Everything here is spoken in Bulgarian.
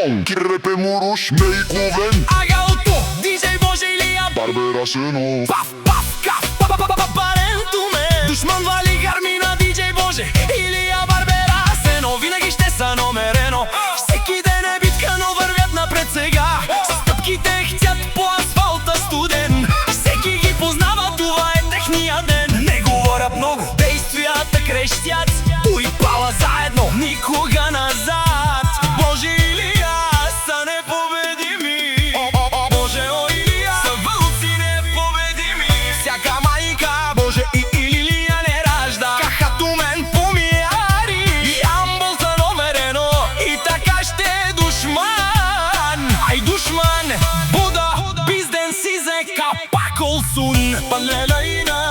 Сон, кирепе муруш, мейковен Агалто, диджей Боже Илија Барбера Сено Паф, паф, каф, парентуме Душман вали гармина, диджей Боже Илија Барбера Сено Винаги ще са номер едно Всеки ден е битка, но вървят напред сега Стъпките хтят по асфалта студен Всеки ги познава, това е техния ден Не говорят много, действията крещят Уй пала заедно, никога назад Боже Илија са непобедими Боже о Илија са вълци непобедими Всяка майка Боже и Илија не ражда Кахато мен помияри Ямбол са номер едно И така ще е душман Ай душман Буда Бизден си зека пак олсун Палелайна